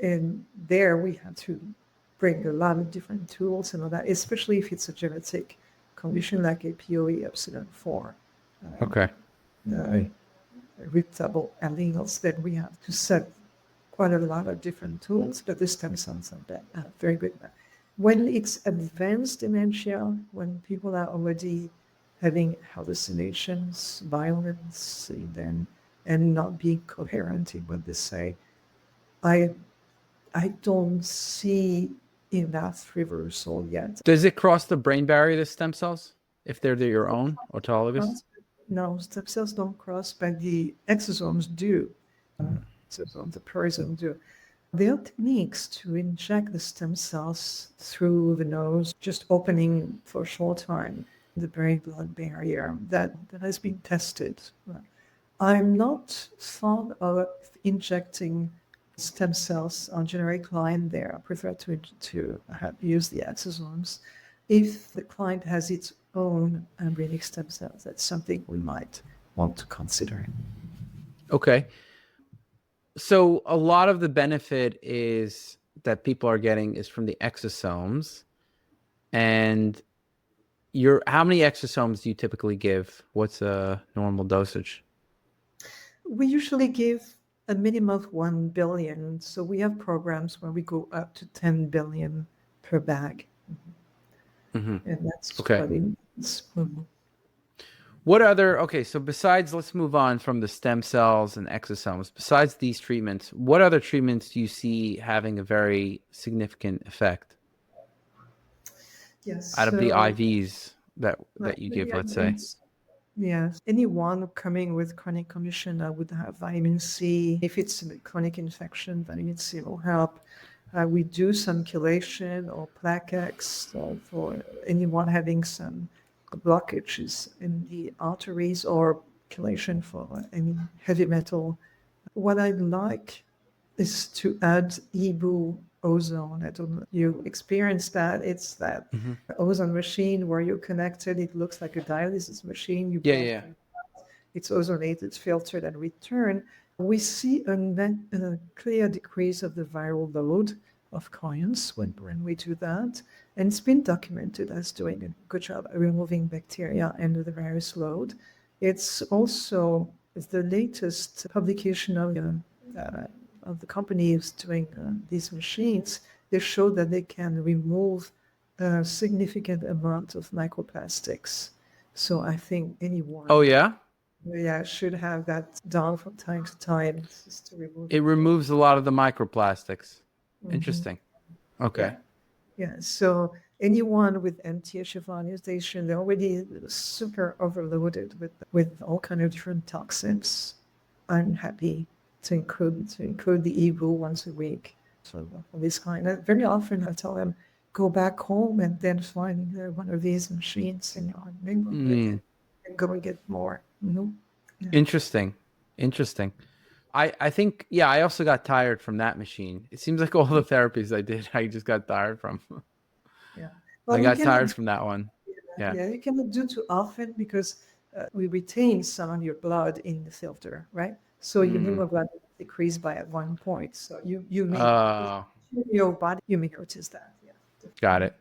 and there we have to bring a lot of different tools and all that, especially if it's a genetic condition like a POE epsilon 4. Okay. Irritable alleles, then we have to set quite a lot of different tools, but the stem cells are very good. When it's advanced dementia, when people are already having hallucinations, violence, then and not being coherent in what they say, I don't see enough reversal yet. Does it cross the brain barrier, the stem cells, if they're your own autologous? No, stem cells don't cross, but the exosomes do. Exosomes, the pluripotent do. There are techniques to inject the stem cells through the nose, just opening for a short time the brain-blood barrier. That has been tested. I'm not fond of injecting stem cells on generic client there. I prefer to use the exosomes. If the client has its own embryonic stem cells, that's something we might want to consider. Okay. So a lot of the benefit is that people are getting is from the exosomes. And how many exosomes do you typically give? What's a normal dosage? We usually give a minimum of 1 billion. So we have programs where we go up to 10 billion per bag. And that's Okay. what it is. Okay, so besides, let's move on from the stem cells and exosomes. Besides these treatments, what other treatments do you see having a very significant effect Yes. out of the So, IVs that you give, yeah, let's say? yes. Anyone coming with chronic condition would have vitamin C. If it's a chronic infection, vitamin C will help. We do some chelation or plaquex for anyone having some blockages in the arteries, or chelation for any heavy metal. What I like is to add Ibu ozone. I don't know if you experience that. It's that ozone machine where you're connected. It looks like a dialysis machine. You Yeah. It's ozonated, filtered, and returned. We see a clear decrease of the viral load of clients when we do that. And it's been documented as doing a good job at removing bacteria and the virus load. It's also the latest publication of the companies doing these machines. They show that they can remove a significant amount of microplastics. So I think anyone Oh, yeah? should have that done from time to time, just to remove It removes a lot of the microplastics. Interesting. Okay. Yeah. So anyone with MTHFR ionization, they're already super overloaded with all kind of different toxins. I'm happy to include the EVU once a week. So this kind. Very often I tell them, go back home and then find one of these machines in your neighborhood and go and get more. Yeah. Interesting. I think, yeah, I also got tired from that machine. It seems like all the therapies I did, I just got tired from. Yeah. I Well, you got cannot tired from that one. Yeah. Yeah, you cannot do too often because we retain some of your blood in the filter, right? So your Mm. hemoglobin decrease by at one point. So you may Uh, your body you may notice that. Yeah. got it.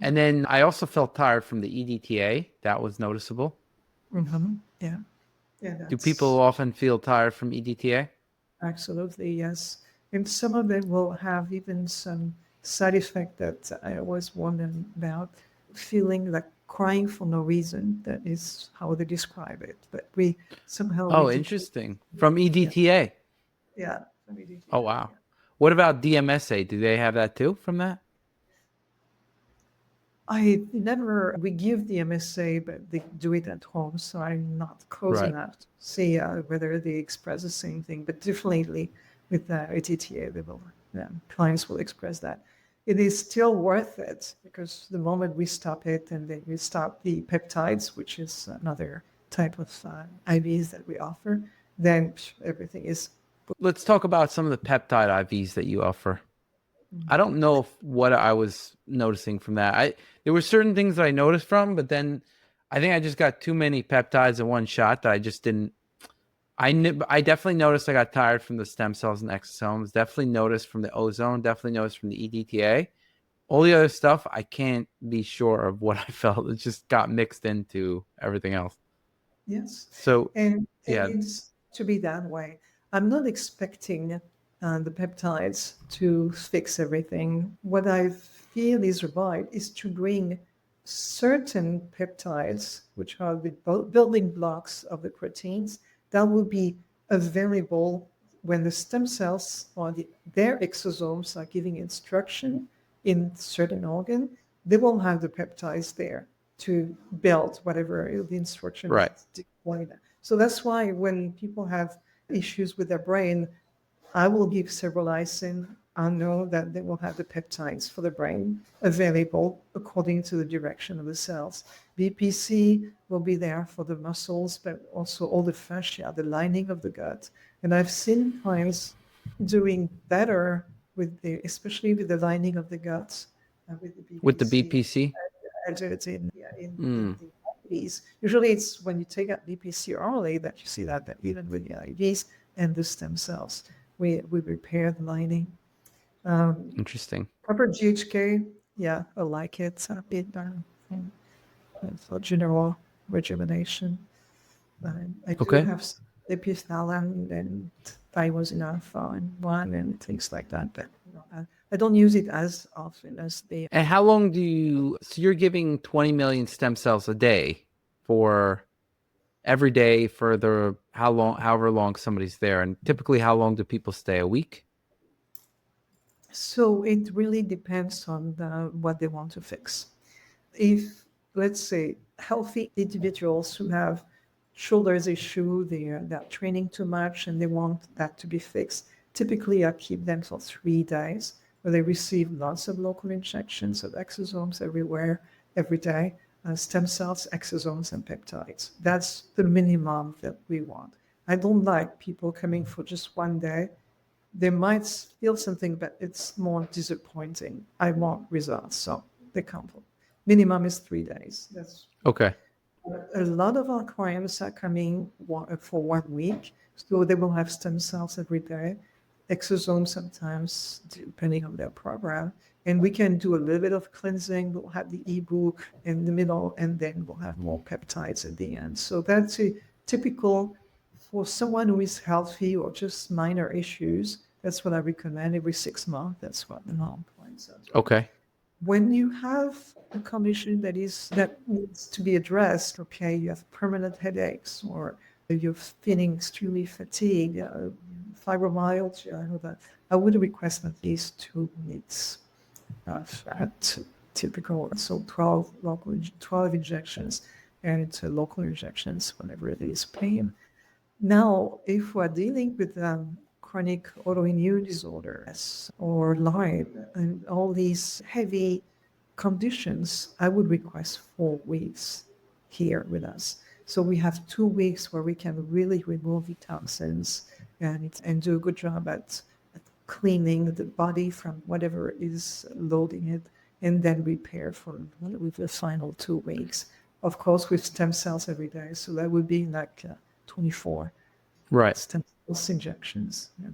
And then I also felt tired from the EDTA. That was noticeable. Yeah. Yeah, Do people that's often feel tired from EDTA? absolutely yes. And some of them will have even some side effect that I always wonder about, feeling like crying for no reason. That is how they describe it. But we somehow we Oh, decrease. interesting. From Yeah. EDTA. Yeah, from EDTA. Oh, wow. Yeah. What about DMSA? Do they have that too from that? I never, we give the MSA, but they do it at home, so I'm not close Right. enough to see whether they express the same thing. But definitely with ATTA, they will, clients will express that. It is still worth it because the moment we stop it and then we stop the peptides, which is another type of IVs that we offer, then everything is. Let's talk about some of the peptide IVs that you offer. I don't know if what I was noticing from that. There were certain things that I noticed from, but then I think I just got too many peptides in one shot that I just didn't. I definitely noticed I got tired from the stem cells and exosomes. Definitely noticed from the ozone. Definitely noticed from the EDTA. All the other stuff, I can't be sure of what I felt. It just got mixed into everything else. Yes, So and yeah, it's to be that way. I'm not expecting the peptides to fix everything. What I feel is right is to bring certain peptides, which are the building blocks of the proteins, that will be available when the stem cells or their exosomes are giving instruction in certain organ. They will have the peptides there to build whatever the instruction right. is deployed. So that's why when people have issues with their brain, I will give cerebrolizin. I know that they will have the peptides for the brain available according to the direction of the cells. BPC will be there for the muscles, but also all the fascia, the lining of the gut. And I've seen clients doing better with especially with the lining of the gut, with the With the BPC BPC. as it's in Mm, the IVs. Usually it's when you take out BPC orally that you see that even with the IVs and the stem cells. We repair the lining. interesting. Proper GHK, yeah, I like it a bit for general rejuvenation. I do Okay. have epithalin and thyrosin alpha and one and things like that, but I don't use it as often as the. And how long do you? So you're giving 20 million stem cells a day for every day for the how long, however long somebody's there, and typically how long do people stay? A week? So it really depends on what they want to fix. If, let's say, healthy individuals who have shoulders issue, they're training too much and they want that to be fixed, typically I keep them for 3 days where they receive lots of local injections of exosomes everywhere, every day, stem cells, exosomes, and peptides. That's the minimum that we want. I don't like people coming for just one day. They might feel something, but it's more disappointing. I want results, so they come for. Minimum is 3 days. That's Okay. a lot of our clients are coming for 1 week, so they will have stem cells every day, exosomes sometimes, depending on their program. And we can do a little bit of cleansing. We'll have the ebook in the middle, and then we'll have more peptides at the end. So that's a typical for someone who is healthy or just minor issues. That's what I recommend every 6 months. That's what the norm points are. Okay. When you have a condition that needs to be addressed, okay, you have permanent headaches or you're feeling extremely fatigued, fibromyalgia, I would request at least 2 weeks at typical, so 12 injections and local injections whenever it is pain. Now, if we're dealing with chronic autoimmune disorders or Lyme and all these heavy conditions, I would request 4 weeks here with us. So we have 2 weeks where we can really remove the toxins and do a good job at cleaning the body from whatever is loading it, and then repair with the final 2 weeks. Of course, with stem cells every day. So that would be like 24 Right. stem cells injections. Yeah.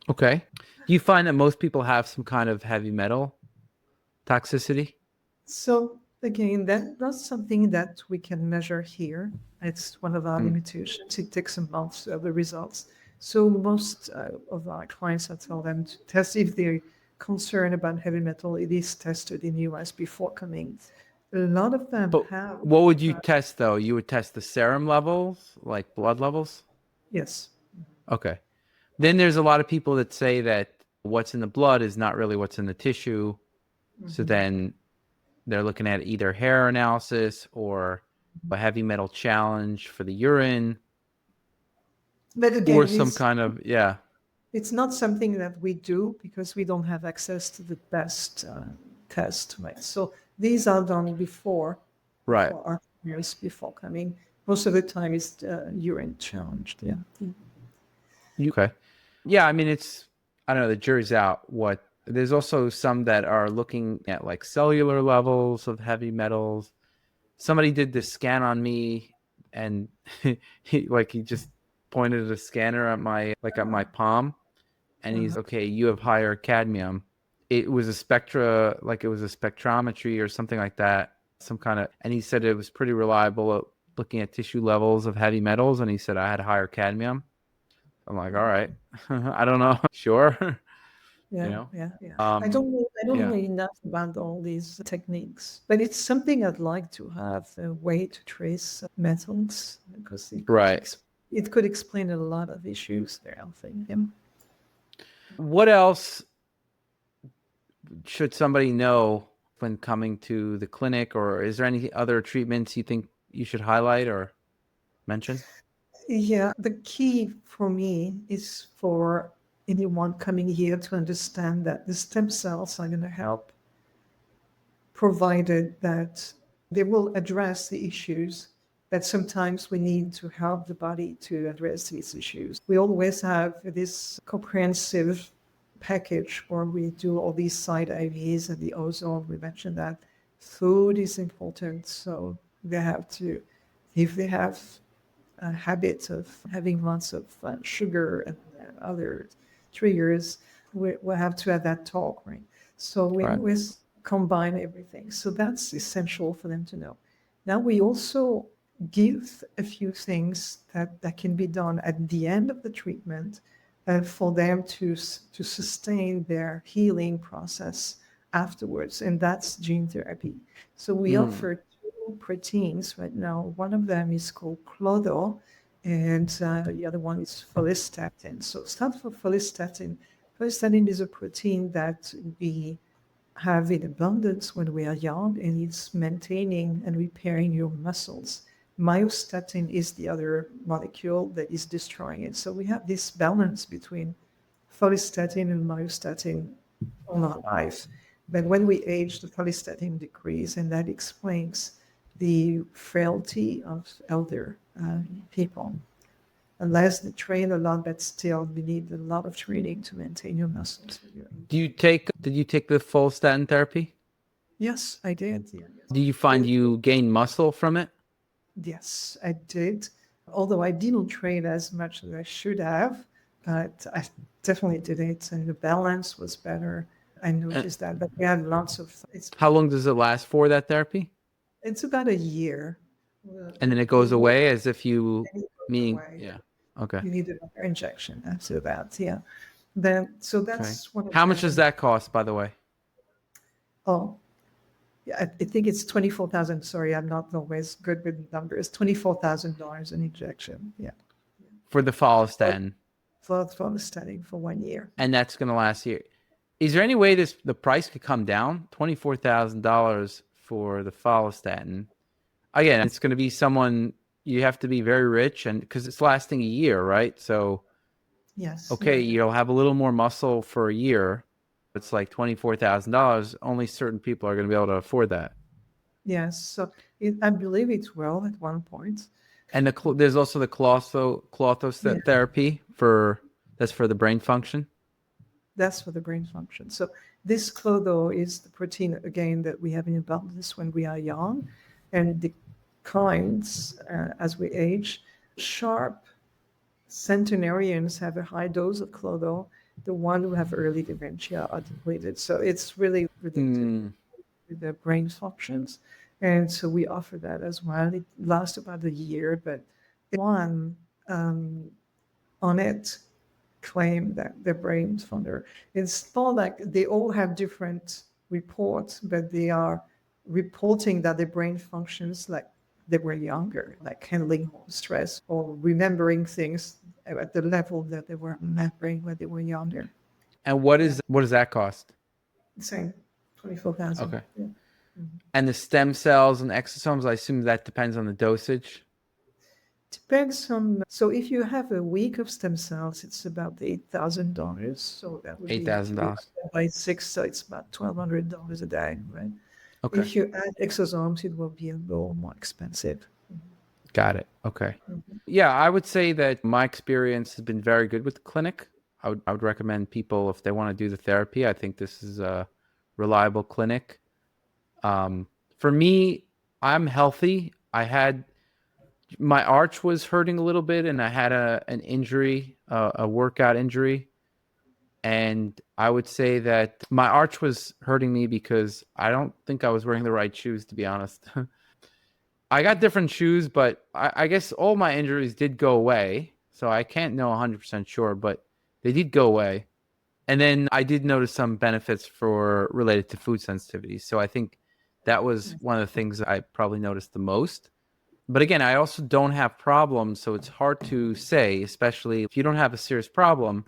Okay. Do you find that most people have some kind of heavy metal toxicity? So again, that's something that we can measure here. It's one of our limitations. It takes a month to have the results. So most of our clients, I tell them to test if they're concerned about heavy metal. It is tested in the US before coming. A lot of them But have. what would you test though? You would test the serum levels, like blood levels? Yes. Okay. Then there's a lot of people that say that what's in the blood is not really what's in the tissue. So then they're looking at either hair analysis or a heavy metal challenge for the urine. But again, Or some kind of, yeah. It's not something that we do because we don't have access to the best test, right? So these are done before our years before coming. Most of the time it's urine challenged, yeah. Okay. Yeah, I mean, I don't know, the jury's out. There's also some that are looking at like cellular levels of heavy metals. Somebody did this scan on me and he just pointed a scanner at my palm and he's okay, you have higher cadmium. It was a spectrometry or something like that, and he said it was pretty reliable at looking at tissue levels of heavy metals, and he said I had higher cadmium. I'm like, all right, I don't know, sure, Yeah. I don't know enough about all these techniques, but it's something I'd like to have a way to trace metals because it could explain a lot of issues there, I think. Yeah. What else should somebody know when coming to the clinic, or is there any other treatments you think you should highlight or mention? Yeah, the key for me is for anyone coming here to understand that the stem cells are going to help, provided that they will address the issues that sometimes we need to help the body to address these issues. We always have this comprehensive package where we do all these side IVs and the ozone. We mentioned that food is important, so they have to, if they have a habit of having lots of sugar and other triggers, we'll have to have that talk, right? So we always combine everything. So that's essential for them to know. Now we also give a few things that can be done at the end of the treatment for them to sustain their healing process afterwards, and that's gene therapy. So we offer two proteins right now. One of them is called clodo, and the other one is follistatin. So start for follistatin. Follistatin is a protein that we have in abundance when we are young, and it's maintaining and repairing your muscles. Myostatin is the other molecule that is destroying it. So we have this balance between follistatin and myostatin all our life. But when we age, the follistatin decreases, and that explains the frailty of elder people. Unless they train a lot, but still we need a lot of training to maintain your muscles. Did you take the full statin therapy? Yes, I did. Yeah. Do you find you gain muscle from it? Yes, I did. Although I didn't train as much as I should have, but I definitely did it, and the balance was better. I noticed that, but we had lots of. How long does it last for, that therapy? It's about a year. And then it goes away as if you Yeah. Okay. You need another injection after that. Yeah. Then so that's one of How much does that cost, by the way? Oh, yeah, I think it's 24,000. Sorry, I'm not always good with numbers. $24,000 an injection. Yeah. For the follistatin. For the study for 1 year. And that's going to last a year. Is there any way the price could come down? $24,000 for the follistatin. Again, it's going to be someone, you have to be very rich, and because it's lasting a year, right? So, yes. Okay, you'll have a little more muscle for a year. It's like $24,000. Only certain people are going to be able to afford that. Yes, so I believe it will at one point. And there's also the Yeah, clothotherapy that's for the brain function. that's for the brain function. So this clotho is the protein, again, that we have in abundance when we are young, and declines as we age. Sharp centenarians have a high dose of clotho. The one who have early dementia are depleted. So it's really related Mm, with their brain functions. And so we offer that as well. It lasts about a year, but one um, on it claim that their brains founder. It's not like they all have different reports, but they are reporting that their brain functions like they were younger, like handling stress or remembering things at the level that they were remembering when they were younger. and Yeah. what does that cost? Same, 24,000. Okay. Yeah. Mhm. And the stem cells and exosomes, I assume that depends on the dosage. Depends on, so if you have a week of stem cells, it's about $8,000. So that would be $8,000. by six, so it's about $1,200 a day, right? Okay. If you add exosomes, it will be a little more expensive. Got it. Okay. Mhm. Yeah, I would say that my experience has been very good with the clinic. I would recommend people if they want to do the therapy. I think this is a reliable clinic. Um, for me, I'm healthy. I had my arch was hurting a little bit, and I had an injury, a workout injury, and I would say that my arch was hurting me because I don't think I was wearing the right shoes, to be honest. I got different shoes, but I guess all my injuries did go away. So I can't know 100% sure, but they did go away. And then I did notice some benefits for related to food sensitivity. So I think that was one of the things I probably noticed the most. But again, I also don't have problems, so it's hard to say, especially if you don't have a serious problem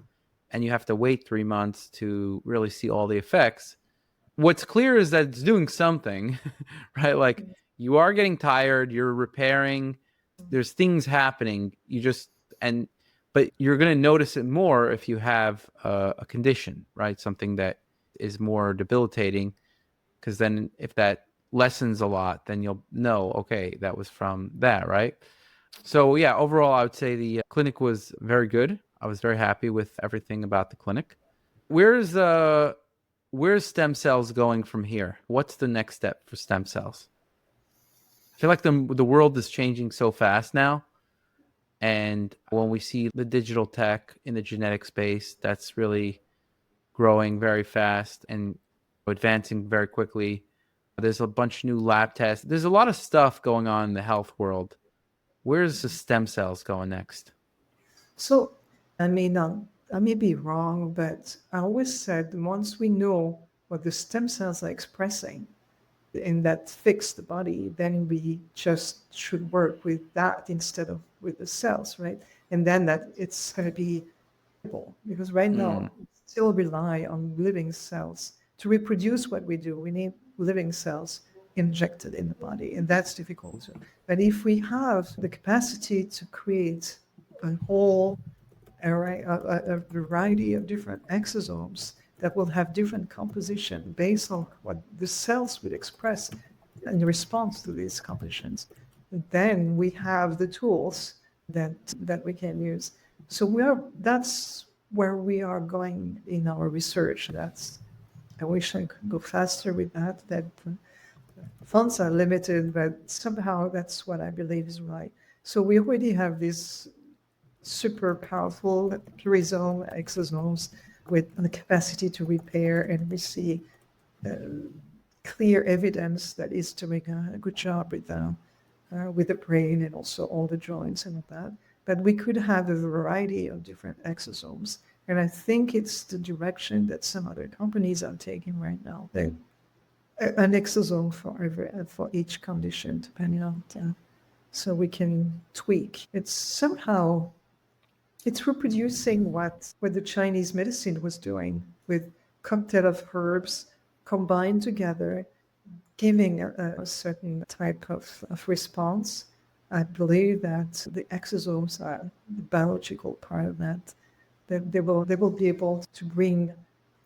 and you have to wait 3 months to really see all the effects. What's clear is that it's doing something, right? Like you are getting tired, you're repairing, there's things happening. And but you're going to notice it more if you have a condition, right? Something that is more debilitating, because then if that lessens a lot, then you'll know, okay, that was from that, right? So yeah, overall, I would say the clinic was very good. I was very happy with everything about the clinic. Where's where's stem cells going from here? What's the next step for stem cells? I feel like the world is changing so fast now, and when we see the digital tech in the genetic space, that's really growing very fast and advancing very quickly. There's a bunch of new lab tests. There's a lot of stuff going on in the health world. Where's the stem cells going next? So, I mean, I may be wrong, but I always said once we know what the stem cells are expressing and that fix the body, then we just should work with that instead of with the cells, right? And then that it's going to be able, because right Mm, now we still rely on living cells to reproduce what we do. We need living cells injected in the body, and that's difficult. But if we have the capacity to create a whole array, a variety of different exosomes that will have different composition based on what the cells would express in response to these compositions, then we have the tools that we can use. So that's where we are going in our research. I wish I could go faster with that. That funds are limited, but somehow that's what I believe is right. So we already have these super powerful plurisome exosomes with the capacity to repair, and we see clear evidence that is doing a good job with the brain and also all the joints and all that. But we could have a variety of different exosomes. And I think it's the direction that some other companies are taking right now. An exosome for each condition, depending on so we can tweak. It's reproducing what the Chinese medicine was doing with cocktail of herbs combined together, giving a certain type of response. I believe that the exosomes are the biological part of that. That they will be able to bring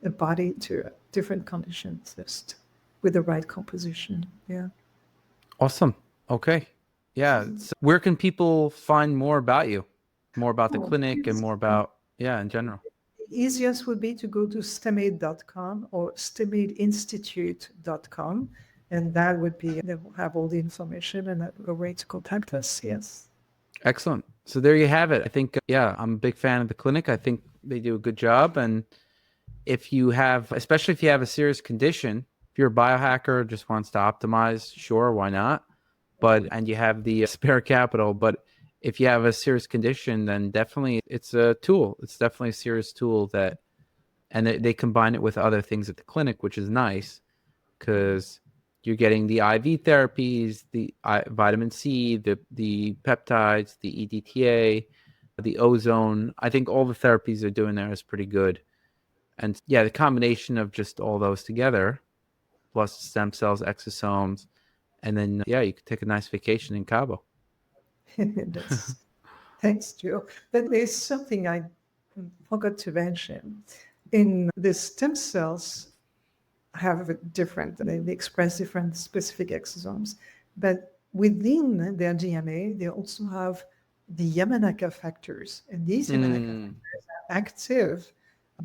a body to different conditions, just with the right composition. Yeah. Awesome. Okay. Yeah. So where can people find more about you, more about the Oh, clinic and more about, yeah, in general? easiest would be to go to stemaid.com or stemaidinstitute.com, and that would be, they will have all the information and a way to contact us. Yes. Excellent. So there you have it. I think, yeah, I'm a big fan of the clinic. I think they do a good job. And if you have, especially if you have a serious condition, if you're a biohacker, just wants to optimize, sure, why not? But, and you have the spare capital, but if you have a serious condition, then definitely it's a tool. It's definitely a serious tool that, and they combine it with other things at the clinic, which is nice because you're getting the IV therapies, the vitamin C, the peptides, the EDTA, the ozone. I think all the therapies they're doing there is pretty good. And yeah, the combination of just all those together, plus stem cells, exosomes, and then yeah, you could take a nice vacation in Cabo. That's, thanks, Joe. But there's something I forgot to mention. In the stem cells have a different, they express different specific exosomes, but within their DNA, they also have the Yamanaka factors. And these Yamanaka factors are active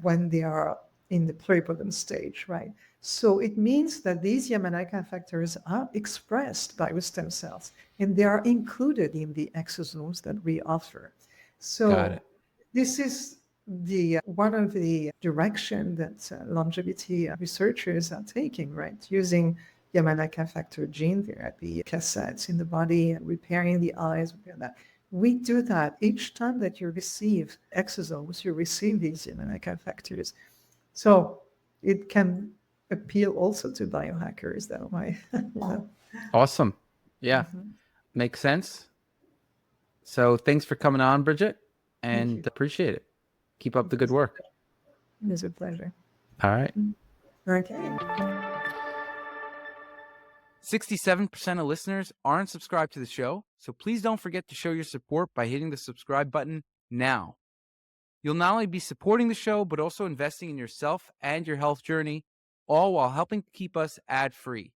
when they are in the pluripotent stage, right? So it means that these Yamanaka factors are expressed by the stem cells, and they are included in the exosomes that we offer. Got So it. this is the one of the direction that longevity researchers are taking, right? Using Yamanaka factor gene therapy cassettes in the body, repairing the eyes, that. We do that each time that you receive exosomes, you receive these Yamanaka factors. So it can appeal also to biohackers that way. You know? Awesome. Yeah, makes sense. So thanks for coming on, Brigitte, Thank and you. appreciate it. Keep up the good work. It was a pleasure. All right. Okay. 67% of listeners aren't subscribed to the show, so please don't forget to show your support by hitting the subscribe button now. You'll not only be supporting the show, but also investing in yourself and your health journey, all while helping keep us ad-free.